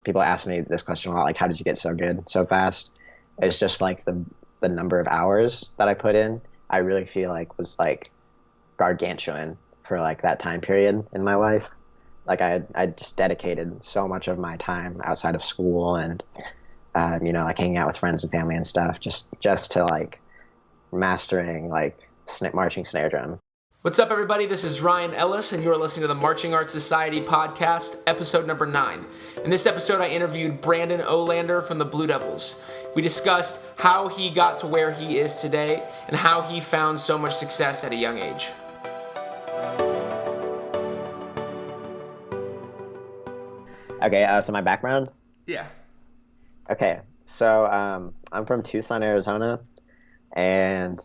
people ask me this question a lot, like, how did you get so good so fast? It's just like the number of hours that I put in, I really feel like was like gargantuan for like that time period in my life. Like I just dedicated so much of my time outside of school and like hanging out with friends and family and stuff, just to like mastering like marching snare drum. What's up, everybody? This is Ryan Ellis, and you're listening to the Marching Arts Society podcast, episode number 9. In this episode, I interviewed Brandon Olander from the Blue Devils. We discussed how he got to where he is today and how he found so much success at a young age. Okay, so my background? Yeah. Okay, so I'm from Tucson, Arizona, and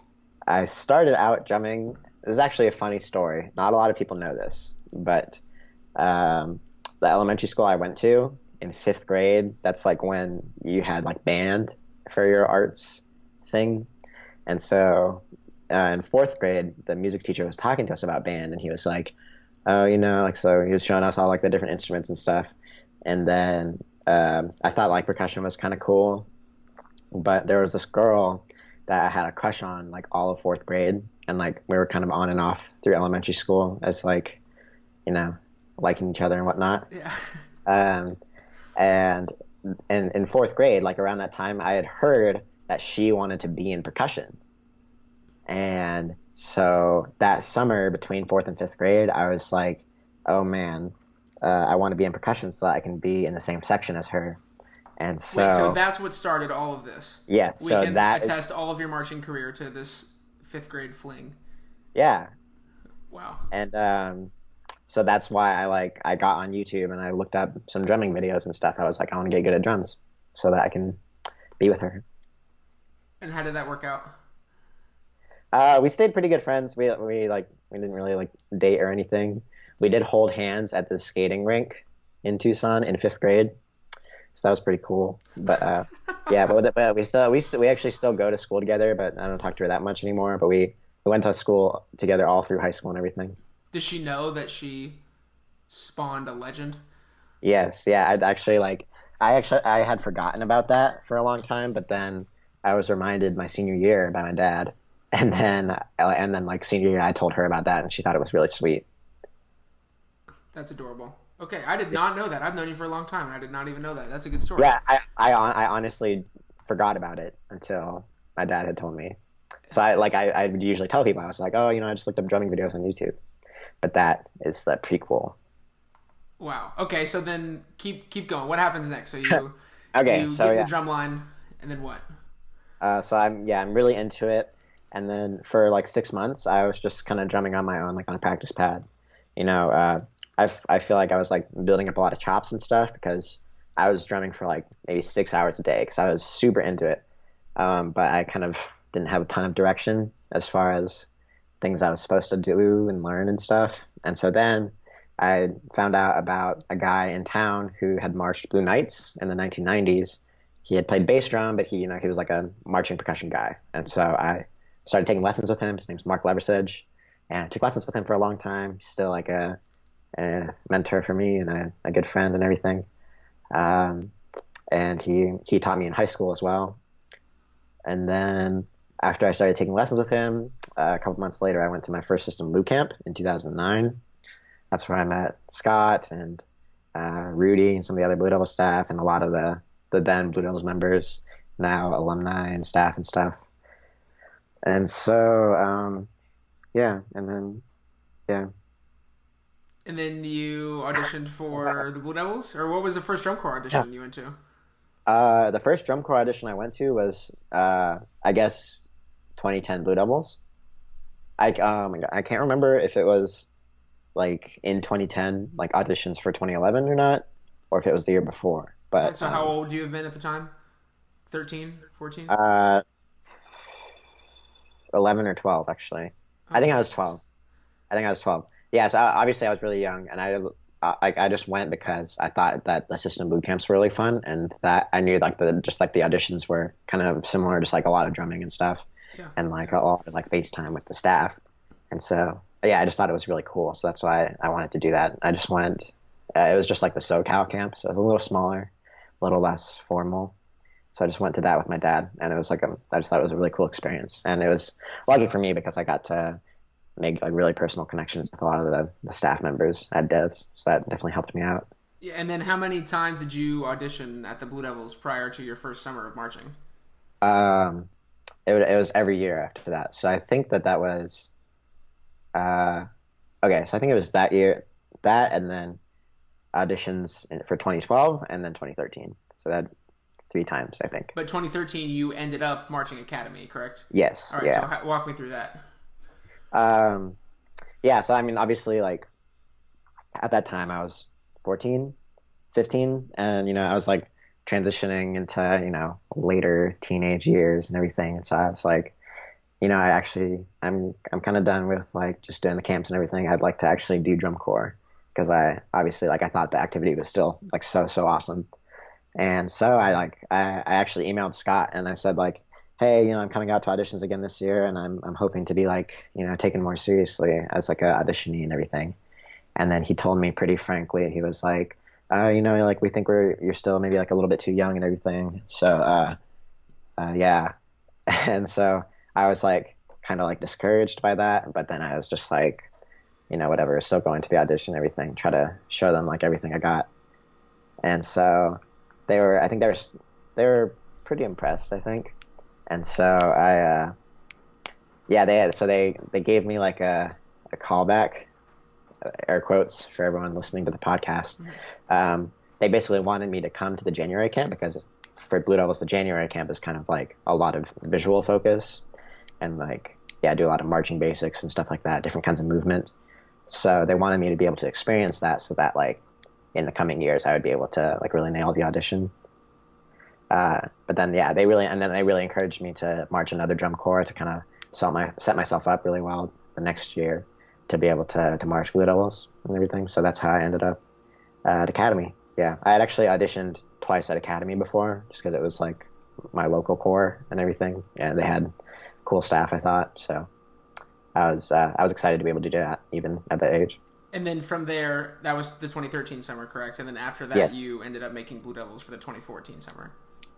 I started out drumming. This is actually a funny story. Not a lot of people know this, but the elementary school I went to in 5th grade, that's like when you had like band for your arts thing. And so in 4th grade, the music teacher was talking to us about band, and he was like, oh, so he was showing us all like the different instruments and stuff. And then I thought like percussion was kind of cool, but there was this girl that I had a crush on like all of 4th grade, and like we were kind of on and off through elementary school as like, liking each other and whatnot. Yeah. And in 4th grade, like around that time, I had heard that she wanted to be in percussion. And so that summer between 4th and 5th grade, I was like, oh man, I want to be in percussion so that I can be in the same section as her. And so, wait, so that's what started all of this? Yes. We can attest all of your marching career to this 5th grade fling. Yeah. Wow. And so that's why I got on YouTube and I looked up some drumming videos and stuff. I was like, I want to get good at drums so that I can be with her. And how did that work out? We stayed pretty good friends. We didn't really like date or anything. We did hold hands at the skating rink in Tucson in 5th grade. So that was pretty cool. But yeah, but we actually still go to school together, but I don't talk to her that much anymore. But we went to school together all through high school and everything. Does she know that she spawned a legend? Yes, yeah. I had forgotten about that for a long time, but then I was reminded my senior year by my dad, and then like senior year I told her about that, and she thought it was really sweet. That's adorable. Okay, I did not know that. I've known you for a long time, and I did not even know that. That's a good story. Yeah, I honestly forgot about it until my dad had told me. So I would usually tell people, I was like, oh, I just looked up drumming videos on YouTube. But that is the prequel. Wow. Okay, so then keep going. What happens next? So you get the drum line, and then what? So I'm really into it. And then for like 6 months, I was just kind of drumming on my own, like on a practice pad. I feel like I was like building up a lot of chops and stuff because I was drumming for like maybe 6 hours a day because I was super into it. But I kind of didn't have a ton of direction as far as things I was supposed to do and learn and stuff. And so then I found out about a guy in town who had marched Blue Knights in the 1990s. He had played bass drum, but he was like a marching percussion guy. And so I started taking lessons with him. His name's Mark Leversage. And I took lessons with him for a long time. He's still like a mentor for me and a good friend and everything. And he taught me in high school as well. And then after I started taking lessons with him, a couple months later, I went to my first system boot camp in 2009. That's where I met Scott and Rudy and some of the other Blue Devils staff and a lot of the then Blue Devils members, now alumni and staff and stuff. And so, and then you auditioned for the Blue Devils? Or what was the first drum corps audition you went to? The first drum corps audition I went to was, I guess, 2010 Blue Devils. I can't remember if it was like in 2010, like auditions for 2011 or not, or if it was the year before. But so how old do you have been at the time? 13, 14? 11 or 12 actually. I think I was 12. Yeah, so obviously I was really young, and I just went because I thought that the system boot camps were really fun, and that I knew like the auditions were kind of similar, just like a lot of drumming and stuff, and like a lot of like FaceTime with the staff, and so yeah, I just thought it was really cool, so that's why I wanted to do that. I just went. It was just like the SoCal camp, so it was a little smaller, little less formal. So I just went to that with my dad, and it was like I just thought it was a really cool experience, and it was lucky for me because I got to make like really personal connections with a lot of the staff members at Devs, so that definitely helped me out. Yeah, and then how many times did you audition at the Blue Devils prior to your first summer of marching? Um, it was every year after that. So I think that was uh, okay. So I think it was that year, that, and then auditions for 2012 and then 2013. So that 3 times, I think. But 2013, you ended up marching academy, correct? Yes. All right, Yeah. so walk me through that. Um, yeah. So I mean, obviously, like at that time, I was 14, 15, and I was like transitioning into later teenage years and everything. And so I was like, I'm kind of done with like just doing the camps and everything. I'd like to actually do drum corps because I obviously like I thought the activity was still like so awesome. And so I actually emailed Scott and I said like, hey, I'm coming out to auditions again this year and I'm hoping to be like taken more seriously as like a auditionee and everything. And then he told me pretty frankly, he was like, like we think you're still maybe like a little bit too young and everything. So yeah. And so I was like kind of like discouraged by that, but then I was just like, whatever, still going to the audition and everything, try to show them like everything I got. And so I think they were pretty impressed, I think. And so yeah, they gave me like a callback, air quotes for everyone listening to the podcast. They basically wanted me to come to the January camp because for Blue Devils, the January camp is kind of like a lot of visual focus and like, yeah, do a lot of marching basics and stuff like that, different kinds of movement. So they wanted me to be able to experience that so that like in the coming years, I would be able to like really nail the audition. But then, yeah, they really encouraged me to march another drum corps to kind of set myself up really well the next year to be able to march Blue Devils and everything. So that's how I ended up at Academy. Yeah, I had actually auditioned twice at Academy before, just because it was like my local corps and everything, and they had cool staff, I thought. So I was excited to be able to do that, even at that age. And then from there, that was the 2013 summer, correct? And then after that, Yes. you ended up making Blue Devils for the 2014 summer.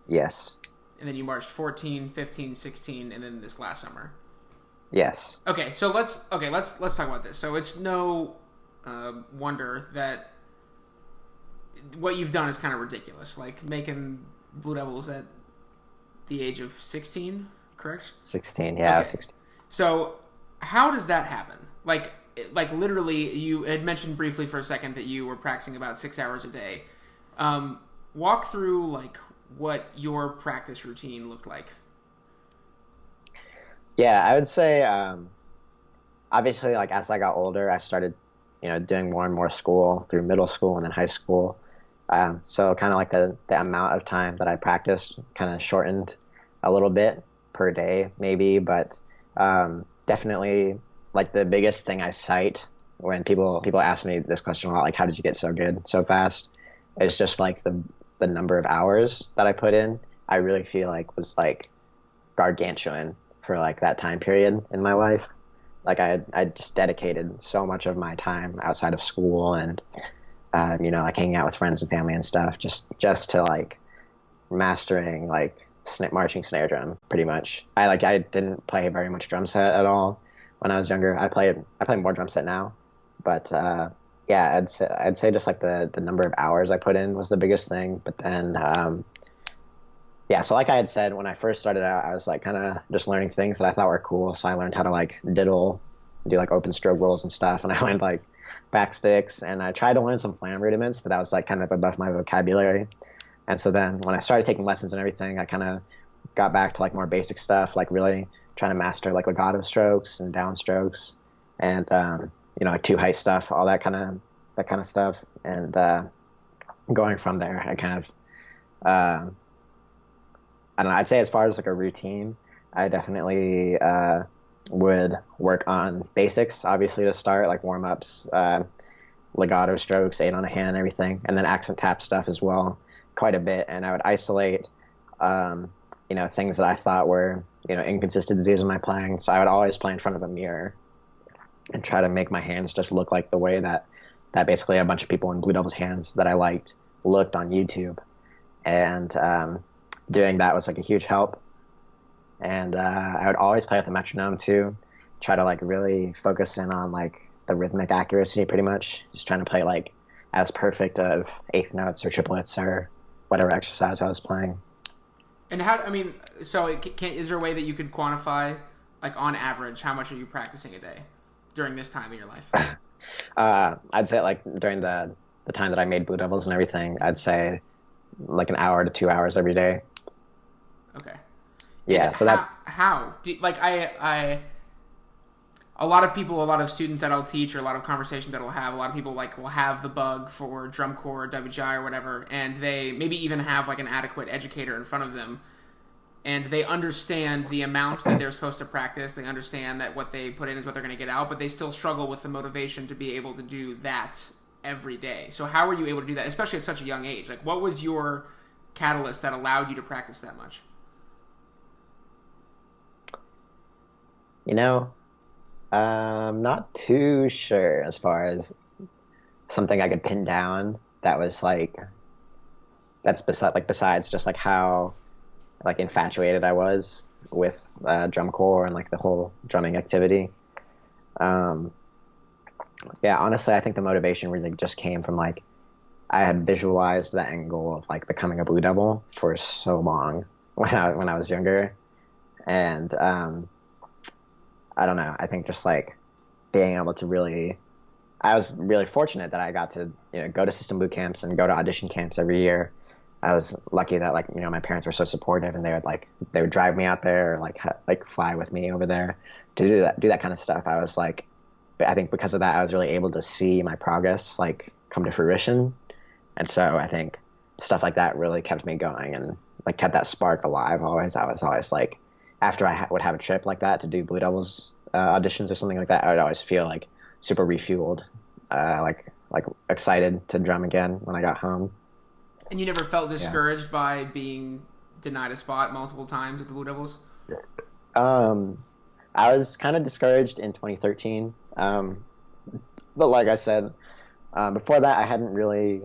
Yes. And then you marched 14, 15, 16, and then this last summer. Yes. Okay, so let's talk about this. So it's no wonder that what you've done is kind of ridiculous, like making Blue Devils at the age of 16, correct? 16, yeah, Okay. 16. So how does that happen? Like literally, you had mentioned briefly for a second that you were practicing about 6 hours a day. Walk through like what your practice routine looked like. Yeah, I would say obviously like as I got older, I started doing more and more school through middle school and then high school. So kind of like the amount of time that I practiced kind of shortened a little bit per day maybe, but definitely like the biggest thing I cite when people ask me this question a lot, like how did you get so good so fast, is just like the number of hours that I put in. I really feel like was like gargantuan for like that time period in my life. Like I just dedicated so much of my time outside of school and like hanging out with friends and family and stuff just to like mastering like marching snare drum pretty much. I didn't play very much drum set at all when I was younger. I play more drum set now, but yeah, I'd say just like the number of hours I put in was the biggest thing. But then yeah, so like I had said, when I first started out, I was like kind of just learning things that I thought were cool. So I learned how to like diddle, do like open stroke rolls and stuff. And I learned like back sticks, and I tried to learn some flam rudiments, but that was like kind of above my vocabulary. And so then when I started taking lessons and everything, I kind of got back to like more basic stuff, like really trying to master like legato strokes and down strokes and, like two height stuff, all that kind of stuff. And going from there, I kind of, I don't know, I'd say as far as like a routine, I definitely would work on basics, obviously, to start, like warm-ups, legato strokes, 8 on a hand, everything, and then accent tap stuff as well, quite a bit. And I would isolate, things that I thought were, inconsistencies in my playing. So I would always play in front of a mirror and try to make my hands just look like the way that basically a bunch of people in Blue Devils hands that I liked looked on YouTube. and doing that was like a huge help. And I would always play with the metronome too, try to like really focus in on like the rhythmic accuracy, pretty much just trying to play like as perfect of eighth notes or triplets or whatever exercise I was playing. And how? I mean, so is there a way that you could quantify, like on average, how much are you practicing a day during this time in your life? I'd say like during the time that I made Blue Devils and everything, I'd say like an hour to 2 hours every day. Okay. Yeah, and so that's how do you, like I a lot of people, a lot of students that I'll teach, or a lot of conversations that I'll have, a lot of people like will have the bug for drum corps, WGI, or whatever, and they maybe even have like an adequate educator in front of them, and they understand the amount that they're supposed to practice. They understand that what they put in is what they're going to get out, but they still struggle with the motivation to be able to do that every day. So how were you able to do that, especially at such a young age? Like, what was your catalyst that allowed you to practice that much? you know, I'm not too sure as far as something I could pin down that was like that's besides just like how like infatuated I was with drum corps and like the whole drumming activity. Um, yeah, honestly, I think the motivation really just came from like I had visualized the end goal of like becoming a Blue Devil for so long when I was younger, and I don't know. I think just like being able to really, I was really fortunate that I got to go to system boot camps and go to audition camps every year. I was lucky that like my parents were so supportive, and they would drive me out there or like fly with me over there to do that kind of stuff. I was like, I think because of that, I was really able to see my progress like come to fruition. And so I think stuff like that really kept me going and like kept that spark alive always. I was always like, after I would have a trip like that to do Blue Devils auditions or something like that, I would always feel like super refueled, like excited to drum again when I got home. And you never felt discouraged by being denied a spot multiple times at the Blue Devils? I was kind of discouraged in 2013. But like I said, before that, I hadn't really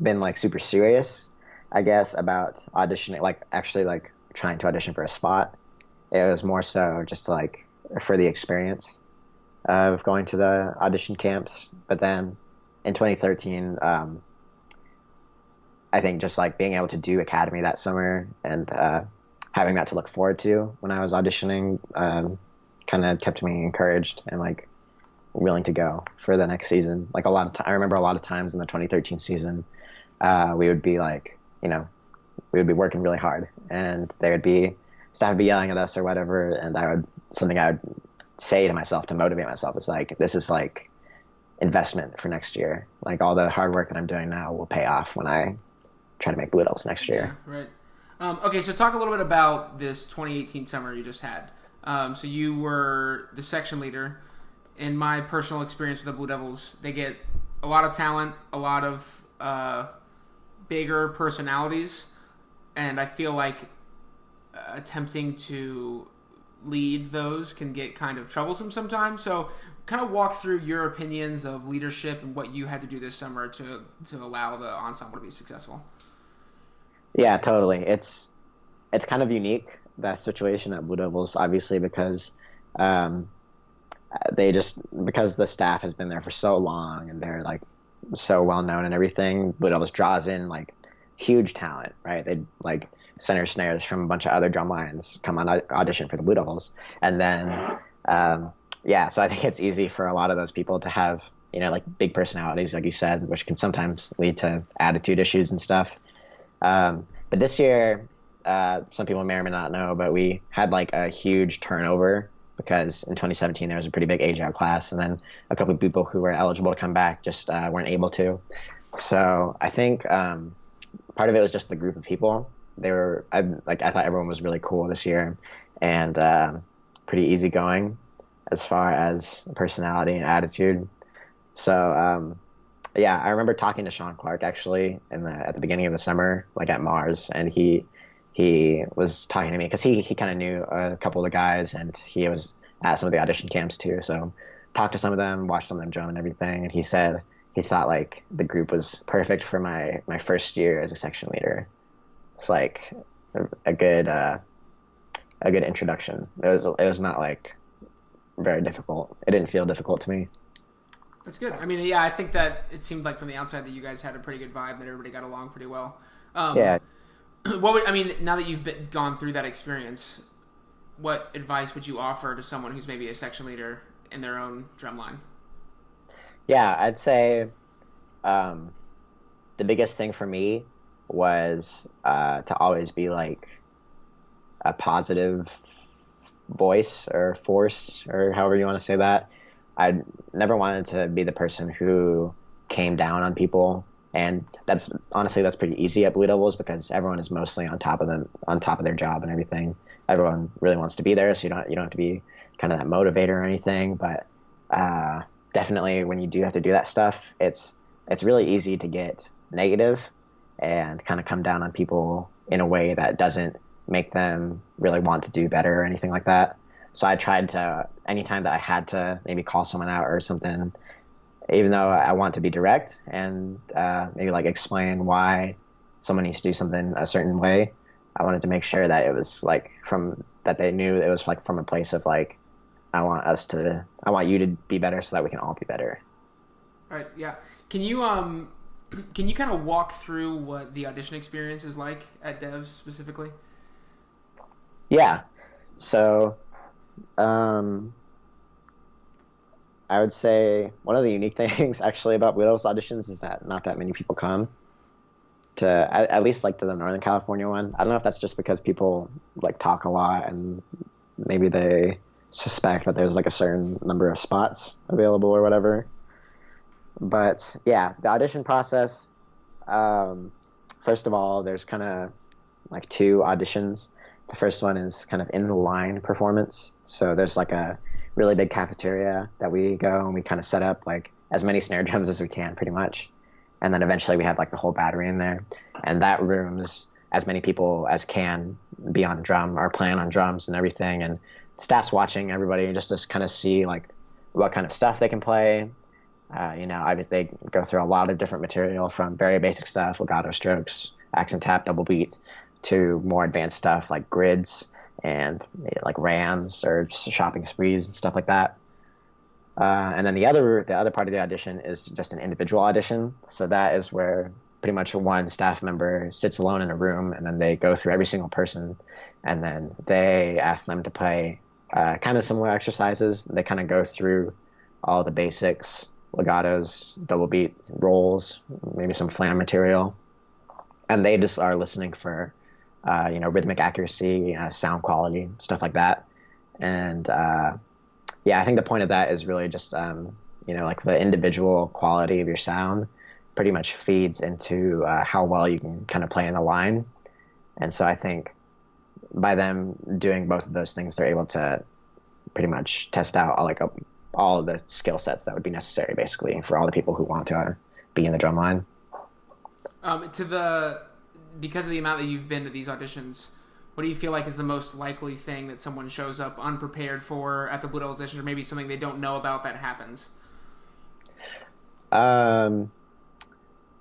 been like super serious, I guess, about auditioning, like actually like trying to audition for a spot. It was more so just like for the experience of going to the audition camps. But then in 2013, I think just like being able to do academy that summer and having that to look forward to when I was auditioning kind of kept me encouraged and like willing to go for the next season. Like I remember a lot of times in the 2013 season, we would be like, we would be working really hard, and staff would be yelling at us or whatever, and something I would say to myself to motivate myself is like, this is like investment for next year. Like all the hard work that I'm doing now will pay off when I try to make Blue Devils next year. Yeah, right. Okay, so talk a little bit about this 2018 summer you just had. So you were the section leader. In my personal experience with the Blue Devils, they get a lot of talent, a lot of bigger personalities, and I feel like attempting to lead those can get kind of troublesome sometimes. So kind of walk through your opinions of leadership and what you had to do this summer to allow the ensemble to be successful. Yeah, totally. It's kind of unique, that situation at Blue Devils, obviously, because because the staff has been there for so long and they're like so well known and everything. Blue Devils draws in like huge talent, right? They like center snares from a bunch of other drum lines come on audition for the Blue Devils, and then so I think it's easy for a lot of those people to have like big personalities, like you said, which can sometimes lead to attitude issues and stuff. But this year, some people may or may not know, but we had like a huge turnover because in 2017 there was a pretty big age out class, and then a couple of people who were eligible to come back just weren't able to. So I think part of it was just the group of people. I thought everyone was really cool this year and pretty easygoing as far as personality and attitude. So I remember talking to Sean Clark actually at the beginning of the summer, like at Mars, and he was talking to me because he kind of knew a couple of the guys, and he was at some of the audition camps too. So talked to some of them, watched some of them drum and everything, and he said he thought like the group was perfect for my first year as a section leader. It's like a good a good introduction. It was not like very difficult. It didn't feel difficult to me. That's good. I mean, yeah, I think that it seemed like from the outside that you guys had a pretty good vibe, that everybody got along pretty well. Yeah. I mean, now that you've gone through that experience, what advice would you offer to someone who's maybe a section leader in their own drumline? Yeah, I'd say the biggest thing for me was to always be like a positive voice or force or however you want to say that. I never wanted to be the person who came down on people, and that's honestly that's pretty easy at Blue Devils because everyone is mostly on top of their job and everything. Everyone really wants to be there, so you don't have to be kind of that motivator or anything. But definitely when you do have to do that stuff, it's really easy to get negative and kind of come down on people in a way that doesn't make them really want to do better or anything like that. So I tried to, anytime that I had to maybe call someone out or something, even though I want to be direct and maybe like explain why someone needs to do something a certain way, I wanted to make sure that it was like that they knew it was like from a place of like, I want you to be better so that we can all be better. All right. Yeah. Can you kind of walk through what the audition experience is like at Devs specifically? Yeah. So, I would say one of the unique things actually about Blue Devils auditions is that not that many people come to, at least like to the Northern California one. I don't know if that's just because people like talk a lot and maybe they suspect that there's like a certain number of spots available or whatever. But yeah, the audition process, first of all, there's kind of like two auditions. The first one is kind of in the line performance. So there's like a really big cafeteria that we go and we kind of set up like as many snare drums as we can pretty much. And then eventually we have like the whole battery in there. And that rooms as many people as can be on drum or playing on drums and everything. And staff's watching everybody just to kind of see like what kind of stuff they can play. Obviously they go through a lot of different material from very basic stuff, legato strokes, accent tap, double beat, to more advanced stuff like grids and like rams or just shopping sprees and stuff like that. And then the other part of the audition is just an individual audition. So that is where pretty much one staff member sits alone in a room and then they go through every single person and then they ask them to play kind of similar exercises. They kind of go through all the basics, legatos, double beat, rolls, maybe some flam material. And they just are listening for rhythmic accuracy, sound quality, stuff like that. And I think the point of that is really just like the individual quality of your sound pretty much feeds into how well you can kind of play in the line. And so I think by them doing both of those things, they're able to pretty much test out all of the skill sets that would be necessary basically for all the people who want to be in the drum line. Because of the amount that you've been to these auditions, what do you feel like is the most likely thing that someone shows up unprepared for at the Blue Devils audition, or maybe something they don't know about that happens? I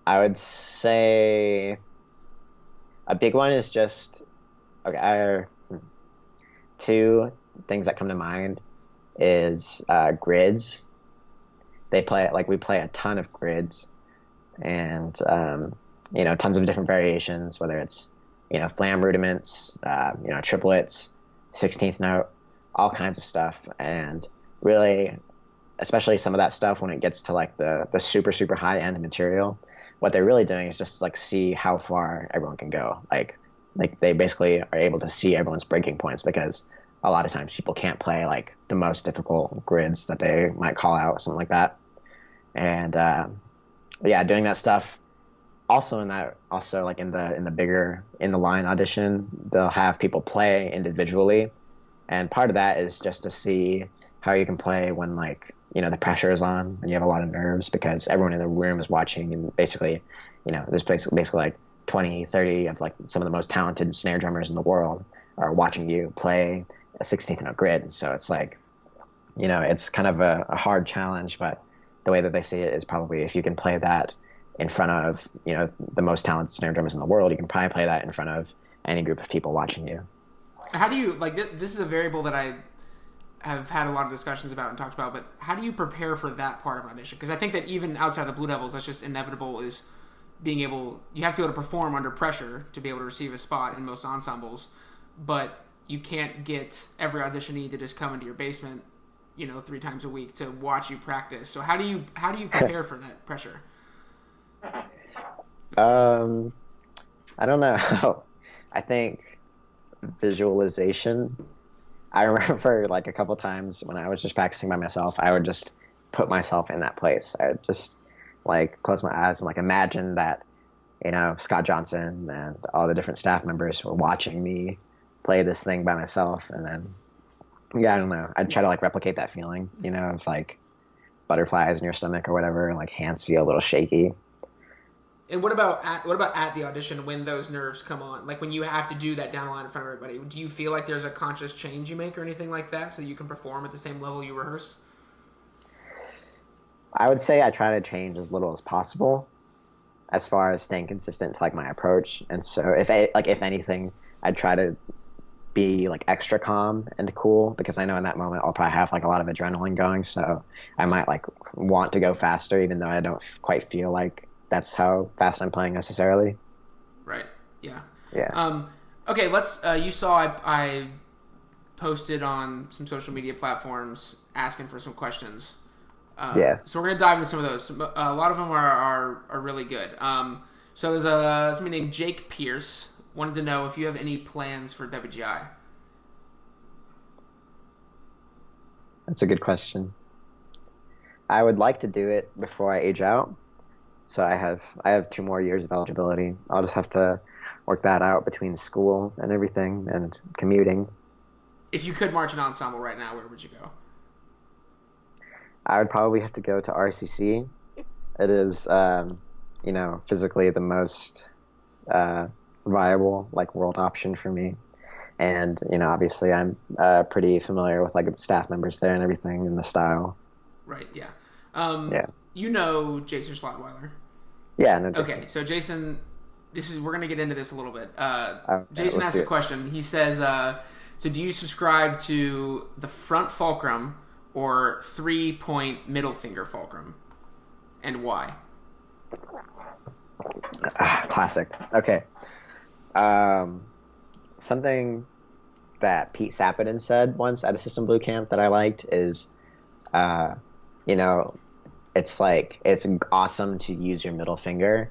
would say a big one is just two things that come to mind is grids. We play a ton of grids and tons of different variations, whether it's flam rudiments, triplets, 16th note, all kinds of stuff. And really, especially some of that stuff when it gets to like the super, super high end material, what they're really doing is just like see how far everyone can go. Like they basically are able to see everyone's breaking points because a lot of times people can't play like the most difficult grids that they might call out or something like that. And doing that stuff. Also like in the line audition, they'll have people play individually, and part of that is just to see how you can play when like the pressure is on and you have a lot of nerves because everyone in the room is watching, and basically there's basically like 20, 30 of like some of the most talented snare drummers in the world are watching you play a 16th note grid. So it's like it's kind of a hard challenge, but the way that they see it is probably if you can play that in front of, the most talented snare drummers in the world, you can probably play that in front of any group of people watching you. How do you, like, this is a variable that I have had a lot of discussions about and talked about, but how do you prepare for that part of an audition? Because I think that even outside the Blue Devils, that's just inevitable, is you have to be able to perform under pressure to be able to receive a spot in most ensembles, but you can't get every auditionee to just come into your basement, 3 times a week to watch you practice. So how do you prepare for that pressure? I don't know. I think visualization. I remember like a couple times when I was just practicing by myself, I would just put myself in that place. I would just like close my eyes and like imagine that, Scott Johnson and all the different staff members were watching me play this thing by myself. And then, I don't know. I'd try to like replicate that feeling, of like butterflies in your stomach or whatever, and like hands feel a little shaky. And what about at the audition when those nerves come on? Like when you have to do that down the line in front of everybody, do you feel like there's a conscious change you make or anything like that so you can perform at the same level you rehearse? I would say I try to change as little as possible as far as staying consistent to like my approach. And so if anything, I'd try to be like extra calm and cool, because I know in that moment I'll probably have like a lot of adrenaline going. So I might like want to go faster, even though I don't quite feel like that's how fast I'm playing necessarily. Right. Yeah. Yeah. Okay. You saw I posted on some social media platforms asking for some questions. Yeah. So we're gonna dive into some of those. A lot of them are really good. So there's somebody named Jake Pierce wanted to know if you have any plans for WGI. That's a good question. I would like to do it before I age out. So I have 2 more years of eligibility. I'll just have to work that out between school and everything and commuting. If you could march an ensemble right now, where would you go? I would probably have to go to RCC. It is, physically the most viable like world option for me. And, obviously I'm pretty familiar with like the staff members there and everything and the style. Right, yeah. Yeah. You know Jason Schlotweiler. Yeah, no, Jason. Okay, so Jason, we're going to get into this a little bit. Okay, Jason asked a question. He says, so do you subscribe to the front fulcrum or 3-point middle finger fulcrum? And why? Classic. Okay. Something that Pete Sappinen said once at a System Blue camp that I liked is, it's like, it's awesome to use your middle finger,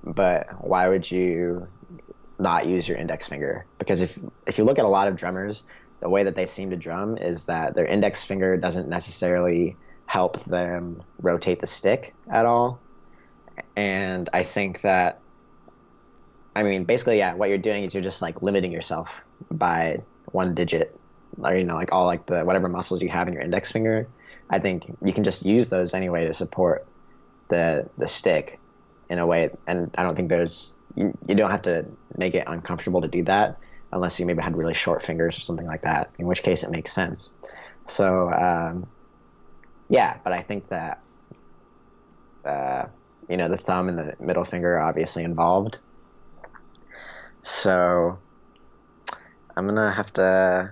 but why would you not use your index finger? Because if you look at a lot of drummers, the way that they seem to drum is that their index finger doesn't necessarily help them rotate the stick at all. And I think that, basically, yeah, what you're doing is you're just like limiting yourself by 1 digit, or, like all like the whatever muscles you have in your index finger. I think you can just use those anyway to support the stick in a way. And I don't think you don't have to make it uncomfortable to do that unless you maybe had really short fingers or something like that, in which case it makes sense. So, yeah, but I think that, the thumb and the middle finger are obviously involved. So I'm going to have to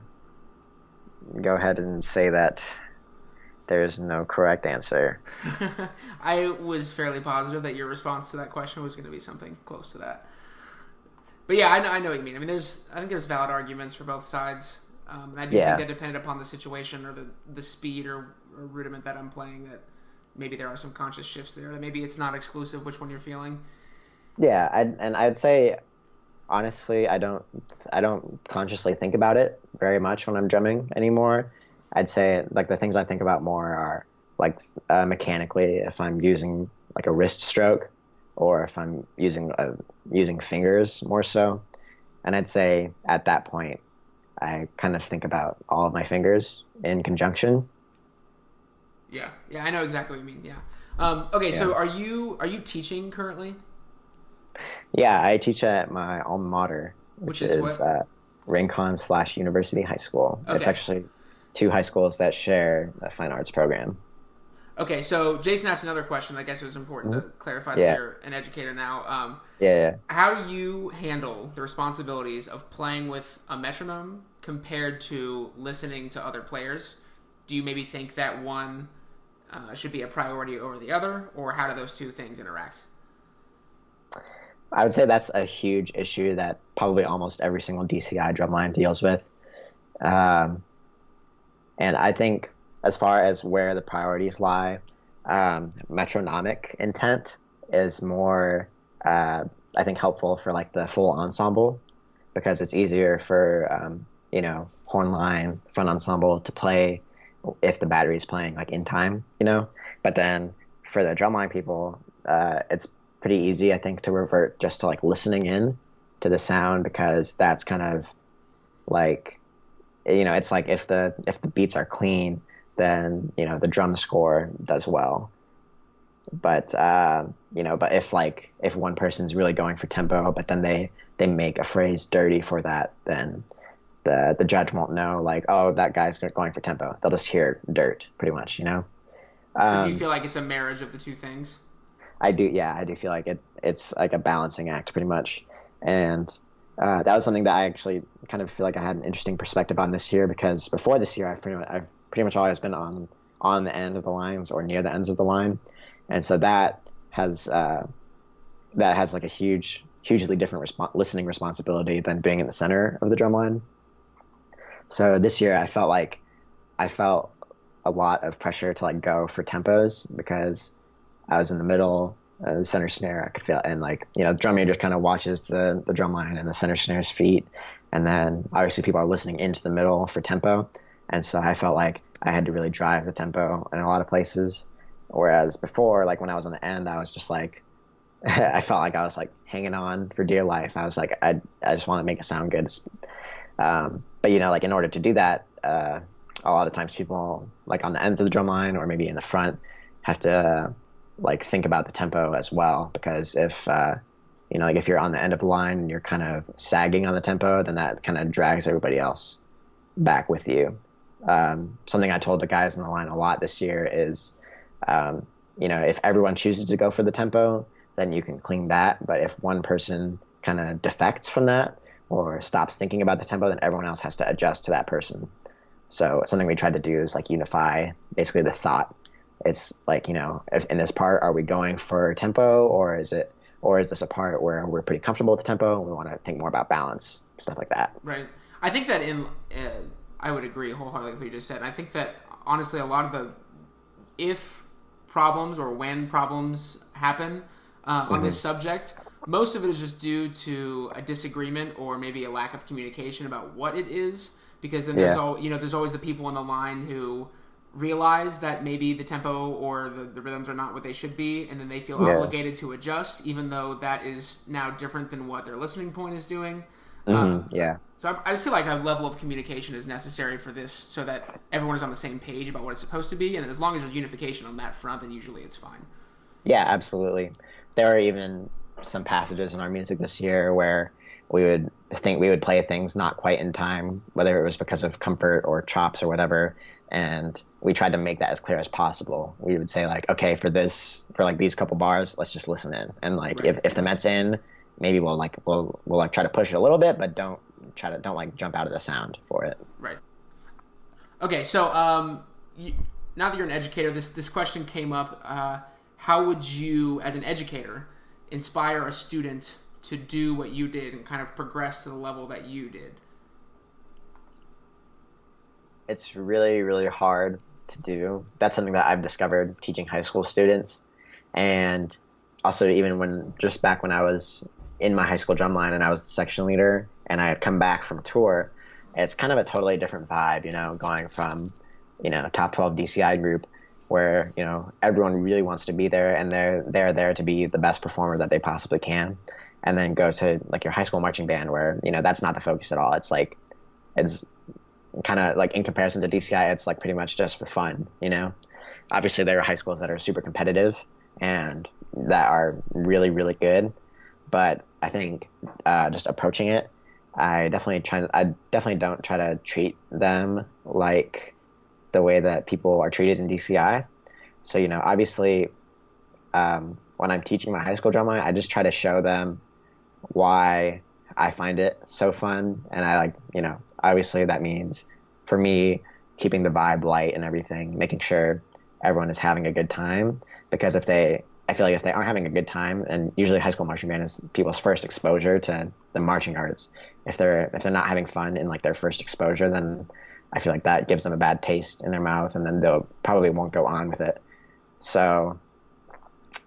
go ahead and say that there's no correct answer. I was fairly positive that your response to that question was going to be something close to that. But yeah, I know what you mean. I think there's valid arguments for both sides. And I do think that depending upon the situation or the speed or rudiment that I'm playing, that maybe there are some conscious shifts there. That maybe it's not exclusive which one you're feeling. Yeah, I'd say, honestly, I don't consciously think about it very much when I'm drumming anymore. I'd say like the things I think about more are like mechanically, if I'm using like a wrist stroke or if I'm using fingers more so. And I'd say at that point, I kind of think about all of my fingers in conjunction. Yeah, I know exactly what you mean. Yeah. Okay, so are you teaching currently? Yeah, I teach at my alma mater, which is Rincon/University High School. Okay. It's actually 2 high schools that share a fine arts program. Okay, so Jason asked another question. I guess it was important to clarify that Yeah. you're an educator now. Yeah. How do you handle the responsibilities of playing with a metronome compared to listening to other players? Do you maybe think that one should be a priority over the other, or how do those two things interact? I would say that's a huge issue that probably almost every single DCI drumline deals with. Um, and I think as far as where the priorities lie, metronomic intent is more, I think, helpful for like the full ensemble because it's easier for, horn line, front ensemble to play if the battery is playing like in time, But then for the drumline people, it's pretty easy, I think, to revert just to like listening in to the sound because that's kind of like, it's like if the beats are clean, then the drum score does well. But but if one person's really going for tempo, but then they make a phrase dirty for that, then the judge won't know like, oh, that guy's going for tempo. They'll just hear dirt, pretty much, So do you feel like it's a marriage of the two things? I do, yeah, I do feel like it's like a balancing act, pretty much, and that was something that I actually kind of feel like I had an interesting perspective on this year because before this year, I've pretty much always been on the end of the lines or near the ends of the line, and so that has like a hugely different listening responsibility than being in the center of the drum line. So this year, I felt a lot of pressure to like go for tempos because I was in the middle, the center snare. I could feel, and like the drum major just kind of watches the drum line and the center snare's feet, and then obviously people are listening into the middle for tempo, and so I felt like I had to really drive the tempo in a lot of places. Whereas before, like when I was on the end, I was just like, I felt like I was like hanging on for dear life. I was like, I just want to make it sound good. But like in order to do that, a lot of times people like on the ends of the drum line or maybe in the front have to like think about the tempo as well because if like if you're on the end of the line and you're kind of sagging on the tempo, then that kind of drags everybody else back with you. Something I told the guys in the line a lot this year is if everyone chooses to go for the tempo, then you can clean that, but if one person kind of defects from that or stops thinking about the tempo, then everyone else has to adjust to that person. So something we tried to do is like unify basically the thought. It's like, if in this part, are we going for tempo or is this a part where we're pretty comfortable with the tempo and we want to think more about balance, stuff like that. Right. I think that I would agree wholeheartedly with what you just said. And I think that honestly, a lot of the if problems or when problems happen on this subject, most of it is just due to a disagreement or maybe a lack of communication about what it is. Because then there's always the people on the line who realize that maybe the tempo or the rhythms are not what they should be, and then they feel obligated to adjust, even though that is now different than what their listening point is doing. So I just feel like a level of communication is necessary for this so that everyone is on the same page about what it's supposed to be, and as long as there's unification on that front, then usually it's fine. Yeah, absolutely. There are even some passages in our music this year where we would play things not quite in time, whether it was because of comfort or chops or whatever, and we tried to make that as clear as possible. We would say like, okay, for like these couple bars, let's just listen in, and like if the Met's in, maybe we'll try to push it a little bit, but don't jump out of the sound for it. Right. Okay, so now that you're an educator, this question came up. How would you, as an educator, inspire a student to do what you did and kind of progress to the level that you did? It's really, really hard to do. That's something that I've discovered teaching high school students. And also even back when I was in my high school drumline and I was the section leader and I had come back from tour, it's kind of a totally different vibe, going from, top 12 DCI group where, everyone really wants to be there and they're there to be the best performer that they possibly can. And then go to like your high school marching band where, that's not the focus at all. It's like, it's kind of like in comparison to DCI, it's like pretty much just for fun, Obviously there are high schools that are super competitive and that are really, really good. But I think just approaching it, I definitely don't try to treat them like the way that people are treated in DCI. So, obviously, when I'm teaching my high school drama, I just try to show them why I find it so fun. And I obviously that means for me, keeping the vibe light and everything, making sure everyone is having a good time. Because I feel like if they aren't having a good time, and usually high school marching band is people's first exposure to the marching arts. If they're not having fun in like their first exposure, then I feel like that gives them a bad taste in their mouth, and then they'll probably won't go on with it. So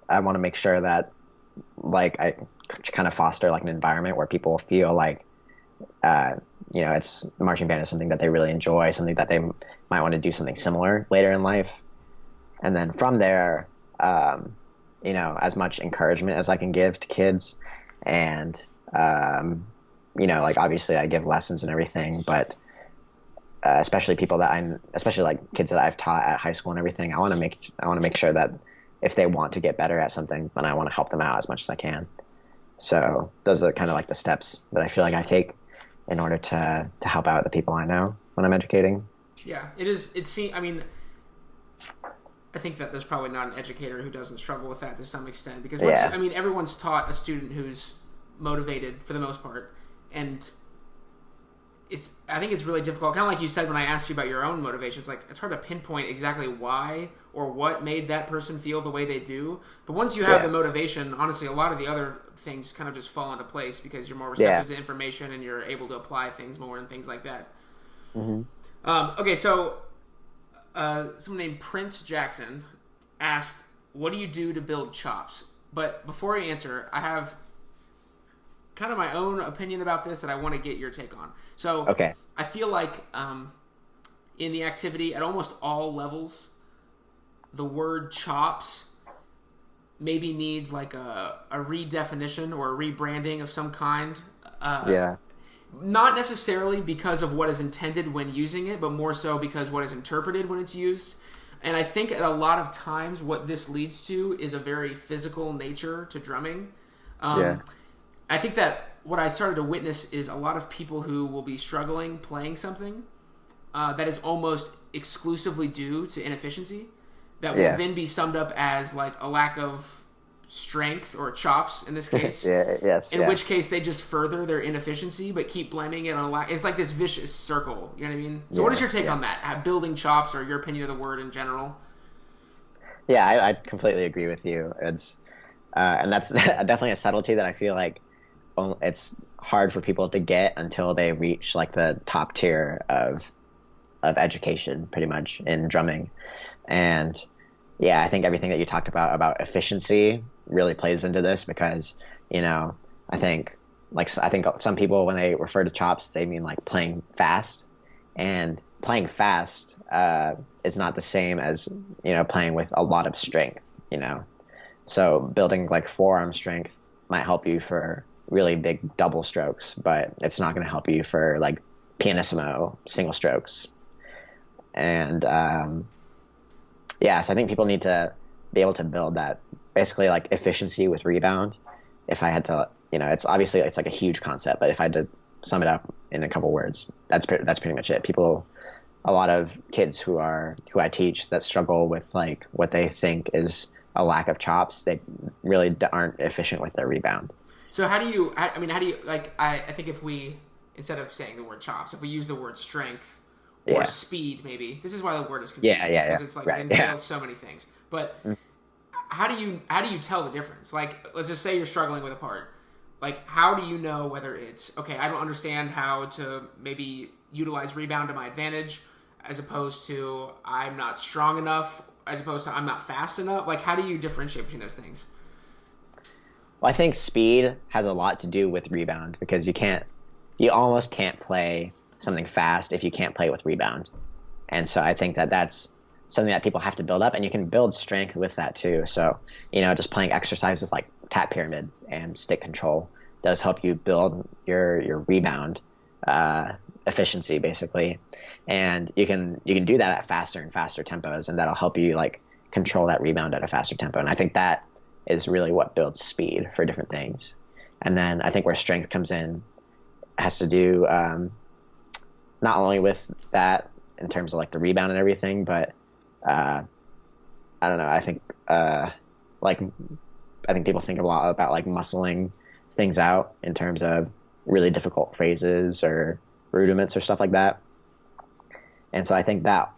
I want to make sure that like I kind of foster like an environment where people feel like it's marching band is something that they really enjoy, something that they might want to do something similar later in life. And then from there, as much encouragement as I can give to kids, and like obviously I give lessons and everything, but especially especially like kids that I've taught at high school and everything, I want to make sure that if they want to get better at something, then I want to help them out as much as I can. So those are kind of like the steps that I feel like I take in order to help out the people I know when I'm educating. Yeah, it is. I mean, I think that there's probably not an educator who doesn't struggle with that to some extent, because everyone's taught a student who's motivated for the most part, and I think it's really difficult. Kind of like you said when I asked you about your own motivations, like it's hard to pinpoint exactly why or what made that person feel the way they do. But once you have the motivation, honestly, a lot of the other things kind of just fall into place because you're more receptive to information and you're able to apply things more and things like that. Mm-hmm. Okay, so someone named Prince Jackson asked, what do you do to build chops? But before I answer, I have kind of my own opinion about this that I want to get your take on. So okay. I feel like in the activity at almost all levels, the word chops maybe needs like a redefinition or a rebranding of some kind. Not necessarily because of what is intended when using it, but more so because what is interpreted when it's used. And I think at a lot of times what this leads to is a very physical nature to drumming. I think that what I started to witness is a lot of people who will be struggling playing something that is almost exclusively due to inefficiency, that will then be summed up as like a lack of strength or chops in this case. In which case they just further their inefficiency but keep blaming it on it's like this vicious circle. You know what I mean? So what is your take on that? Building chops, or your opinion of the word in general? Yeah, I completely agree with you. It's and that's definitely a subtlety that I feel like it's hard for people to get until they reach like the top tier of education, pretty much, in drumming. And I think everything that you talked about efficiency really plays into this, because I think some people, when they refer to chops, they mean like playing fast, and playing fast is not the same as playing with a lot of strength. So building like forearm strength might help you for really big double strokes, but it's not going to help you for like pianissimo single strokes. And so I think people need to be able to build that basically like efficiency with rebound. If I had to, it's obviously it's like a huge concept, but if I had to sum it up in a couple words, that's pretty much it. A lot of kids who I teach that struggle with like what they think is a lack of chops, they really aren't efficient with their rebound. So how do you like, I think if we, instead of saying the word chops, if we use the word strength or speed, maybe, this is why the word is confusing, because it's like it entails so many things. But how do you tell the difference? Like, let's just say you're struggling with a part. Like, how do you know whether it's, okay, I don't understand how to maybe utilize rebound to my advantage, as opposed to I'm not strong enough, as opposed to I'm not fast enough? Like, how do you differentiate between those things? Well, I think speed has a lot to do with rebound, because you almost can't play something fast if you can't play with rebound. And so I think that that's something that people have to build up, and you can build strength with that too. So, just playing exercises like tap pyramid and stick control does help you build your rebound efficiency, basically. And you can do that at faster and faster tempos, and that'll help you like control that rebound at a faster tempo. And I think that is really what builds speed for different things. And then I think where strength comes in has to do not only with that in terms of like the rebound and everything, but I don't know. Like I think people think a lot about like muscling things out in terms of really difficult phrases or rudiments or stuff like that. And so I think that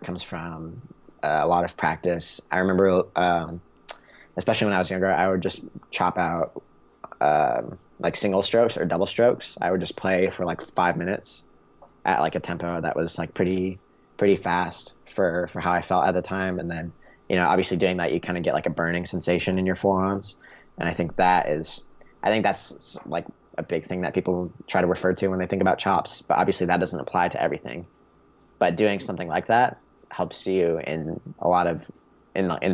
comes from a lot of practice. I remember, especially when I was younger, I would just chop out like single strokes or double strokes. I would just play for like 5 minutes at like a tempo that was like pretty fast for how I felt at the time. And then, obviously doing that, you kind of get like a burning sensation in your forearms. And I think that's like a big thing that people try to refer to when they think about chops. But obviously that doesn't apply to everything. But doing something like that helps you in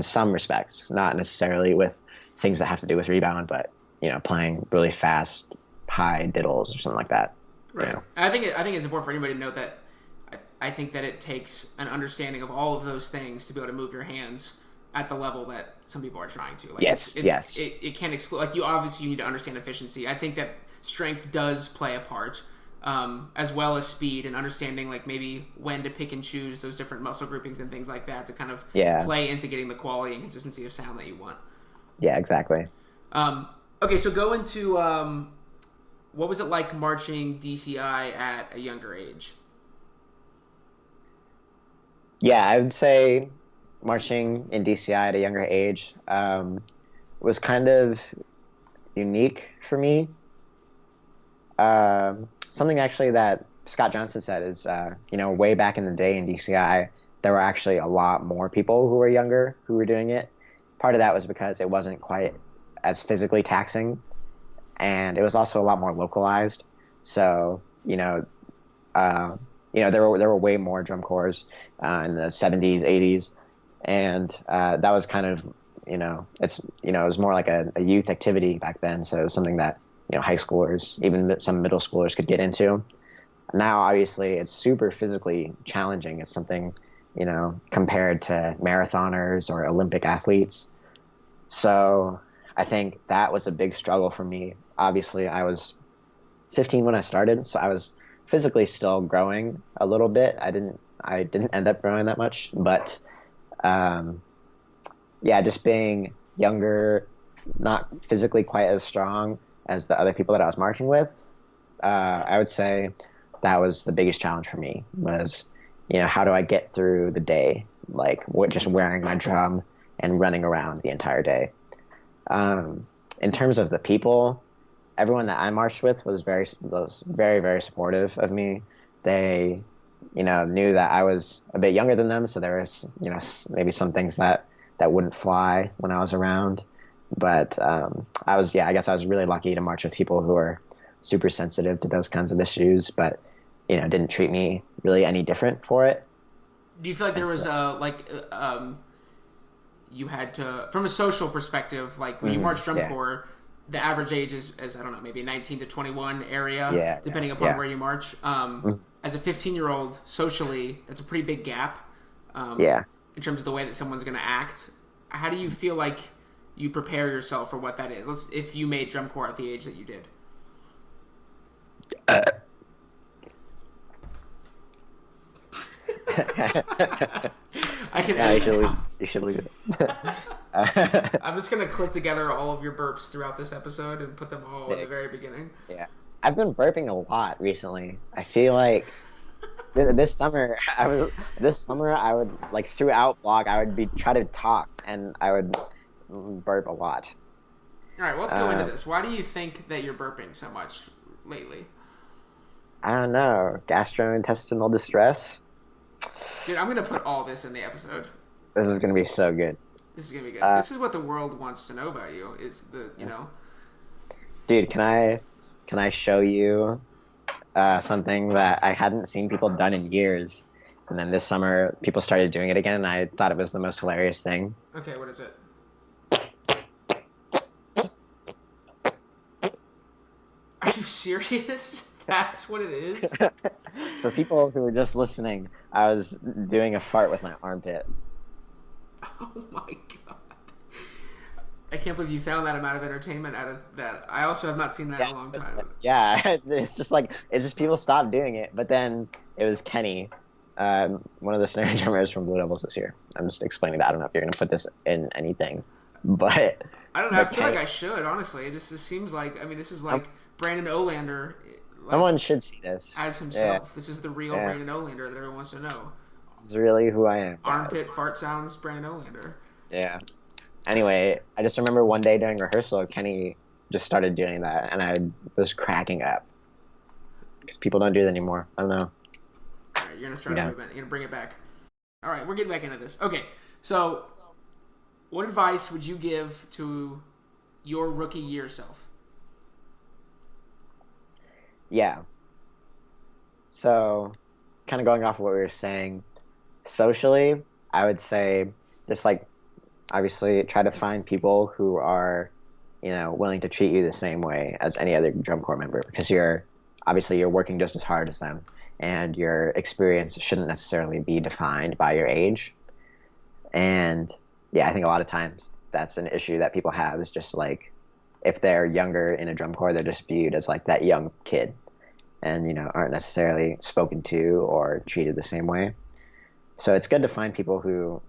some respects, not necessarily with things that have to do with rebound, but playing really fast, high diddles or something like that. Right. I think it's important for anybody to note that I think that it takes an understanding of all of those things to be able to move your hands at the level that some people are trying to. Like yes. It can't exclude. Like you need to understand efficiency. I think that strength does play a part. As well as speed and understanding like maybe when to pick and choose those different muscle groupings and things like that to kind of play into getting the quality and consistency of sound that you want. Yeah, exactly. Okay, so go into what was it like marching DCI at a younger age? Yeah, I would say marching in DCI at a younger age was kind of unique for me. Something actually that Scott Johnson said is, way back in the day in DCI, there were actually a lot more people who were younger who were doing it. Part of that was because it wasn't quite as physically taxing, and it was also a lot more localized. So, there were way more drum corps in the 70s, 80s, and that was kind of, it was more like a youth activity back then. So it was something that high schoolers, even some middle schoolers could get into. Now, obviously, it's super physically challenging. It's something, compared to marathoners or Olympic athletes. So I think that was a big struggle for me. Obviously, I was 15 when I started, so I was physically still growing a little bit. I didn't end up growing that much, but just being younger, not physically quite as strong as the other people that I was marching with, I would say that was the biggest challenge for me was, how do I get through the day, like just wearing my drum and running around the entire day. In terms of the people, everyone that I marched with was very, very supportive of me. They, knew that I was a bit younger than them, so there was, maybe some things that wouldn't fly when I was around. But I guess I was really lucky to march with people who are super sensitive to those kinds of issues, but didn't treat me really any different for it. Do you feel like there was you had to, from a social perspective, like when you march drum corps, the average age is I don't know, maybe 19 to 21 area, depending upon where you march. As a 15-year-old, socially, that's a pretty big gap. In terms of the way that someone's going to act. How do you feel like you prepare yourself for what that is? If you made drum corps at the age that you did. I can. Yeah, you should leave it. I'm just gonna clip together all of your burps throughout this episode and put them all at the very beginning. Yeah, I've been burping a lot recently. I feel like this summer I would like throughout vlog I would try to talk and I would burp a lot. All right, let's go into this. Why do you think that you're burping so much lately? I don't know. Gastrointestinal distress. Dude, I'm going to put all this in the episode. This is going to be so good. This is going to be good. This is what the world wants to know about you, is Dude, can I show you something that I hadn't seen people done in years? And then this summer, people started doing it again, and I thought it was the most hilarious thing. Okay, what is it? Are you serious? That's what it is? For people who are just listening, I was doing a fart with my armpit. Oh my god. I can't believe you found that amount of entertainment out of that. I also have not seen that in a long time. Yeah, it's just people stopped doing it, but then it was Kenny One of the snare drummers from Blue Devils this year. I'm just explaining that. I don't know if you're going to put this in anything, but I don't know. I but feel like Kenny, I should, honestly. It just seems like, I mean, this is some, like Brandon Olander, like, someone should see this. as Yeah, himself. This is the real yeah. Brandon Olander that everyone wants to know. This is really who I am, guys. Armpit fart sounds, Brandon Olander. Yeah. Anyway, I just remember one day during rehearsal, Kenny just started doing that, and I was cracking up because people don't do that anymore. I don't know. All right, you're going to start Yeah. a movement. You're going to bring it back. All right, we're getting back into this. Okay, so what advice would you give to your rookie year self? Yeah. So, kind of going off of what we were saying, socially, I would say just like obviously try to find people who are, willing to treat you the same way as any other drum corps member because you're working just as hard as them and your experience shouldn't necessarily be defined by your age. And yeah, I think a lot of times that's an issue that people have is just like if they're younger in a drum corps, they're just viewed as like that young kid and, aren't necessarily spoken to or treated the same way. So it's good to find people who,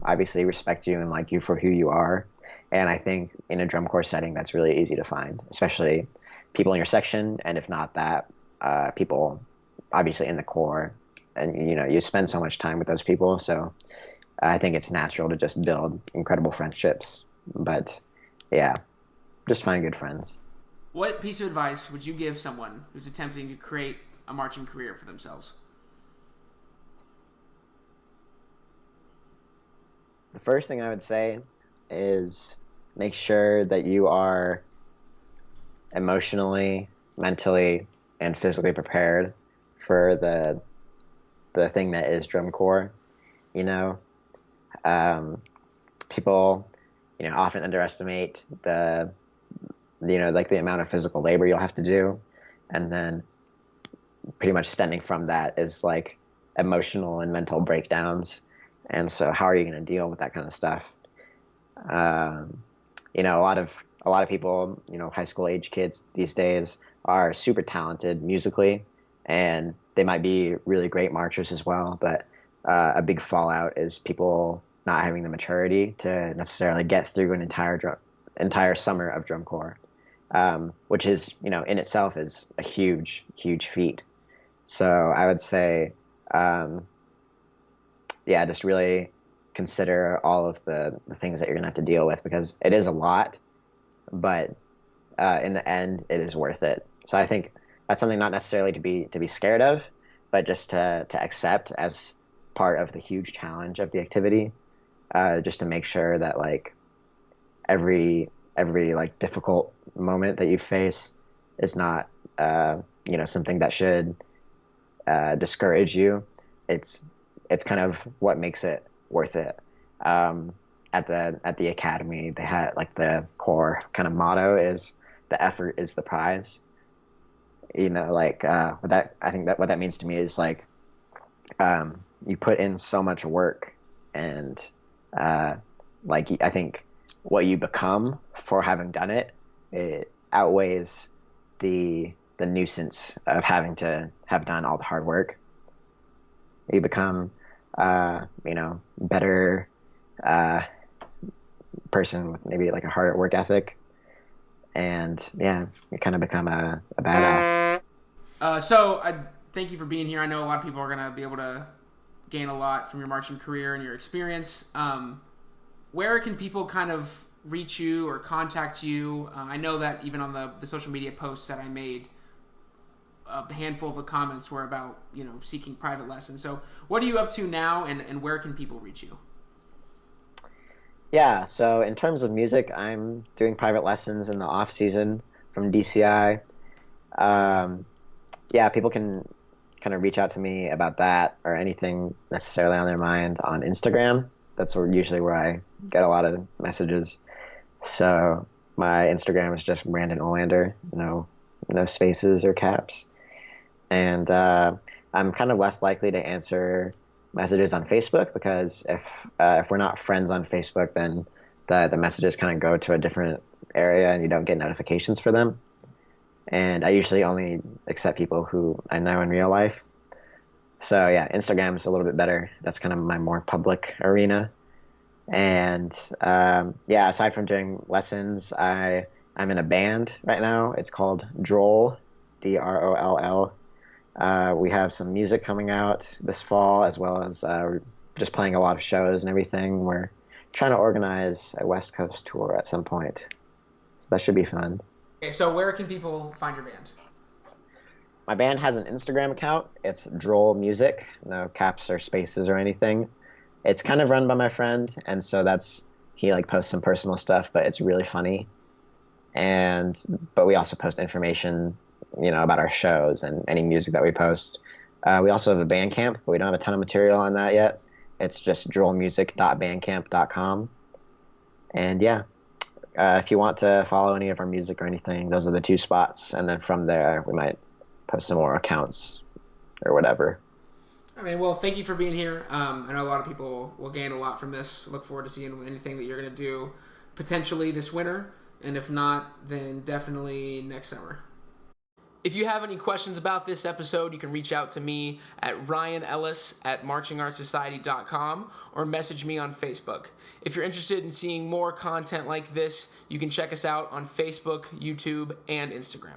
obviously respect you and like you for who you are. And I think in a drum corps setting, that's really easy to find, especially people in your section. And if not that, people obviously in the corps. And, you spend so much time with those people. So I think it's natural to just build incredible friendships. But yeah, just find good friends. What piece of advice would you give someone who's attempting to create a marching career for themselves? The first thing I would say is make sure that you are emotionally, mentally, and physically prepared for the thing that is drum corps. You know, people, often underestimate like the amount of physical labor you'll have to do, and then pretty much stemming from that is like emotional and mental breakdowns. And so, how are you going to deal with that kind of stuff? A lot of people, high school age kids these days are super talented musically, and they might be really great marchers as well. But a big fallout is people not having the maturity to necessarily get through an entire summer of drum corps, which is, in itself is a huge, huge feat. So I would say, yeah, just really consider all of the things that you're gonna have to deal with because it is a lot, but in the end, it is worth it. So I think that's something not necessarily to be scared of, but just to accept as part of the huge challenge of the activity, just to make sure that like every like difficult moment that you face is not something that should discourage you. It's kind of what makes it worth it. At the academy, they had like the core kind of motto is the effort is the prize. I think that what that means to me is like you put in so much work, and I think what you become for having done it outweighs the nuisance of having to have done all the hard work. You become better person with maybe like a harder work ethic, and yeah, you kind of become a badass. So I thank you for being here. I know a lot of people are going to be able to gain a lot from your marching career and your experience. Where can people kind of reach you or contact you? I know that even on the social media posts that I made, a handful of the comments were about, seeking private lessons. So what are you up to now, and where can people reach you? Yeah, so in terms of music, I'm doing private lessons in the off season from DCI. Yeah, people can kind of reach out to me about that or anything necessarily on their mind on Instagram. That's usually where I get a lot of messages. So my Instagram is just Brandon Olander, no spaces or caps. And I'm kind of less likely to answer messages on Facebook because if we're not friends on Facebook, then the messages kind of go to a different area and you don't get notifications for them. And I usually only accept people who I know in real life. So yeah, Instagram's a little bit better. That's kind of my more public arena. And yeah, aside from doing lessons, I'm in a band right now. It's called Droll, Droll. We have some music coming out this fall, as well as we're just playing a lot of shows and everything. We're trying to organize a West Coast tour at some point, so that should be fun. Okay, so where can people find your band? My band has an Instagram account. It's Droll Music, no caps or spaces or anything. It's kind of run by my friend, and so that's he like posts some personal stuff, but it's really funny. And but we also post information, about our shows and any music that we post. We also have a Bandcamp, but we don't have a ton of material on that yet. It's just drollmusic.bandcamp.com. And yeah, if you want to follow any of our music or anything, those are the two spots. And then from there, we might post some more accounts or whatever. I mean, well, thank you for being here. I know a lot of people will gain a lot from this. Look forward to seeing anything that you're going to do potentially this winter. And if not, then definitely next summer. If you have any questions about this episode, you can reach out to me at ryanellis@marchingartsociety.com or message me on Facebook. If you're interested in seeing more content like this, you can check us out on Facebook, YouTube, and Instagram.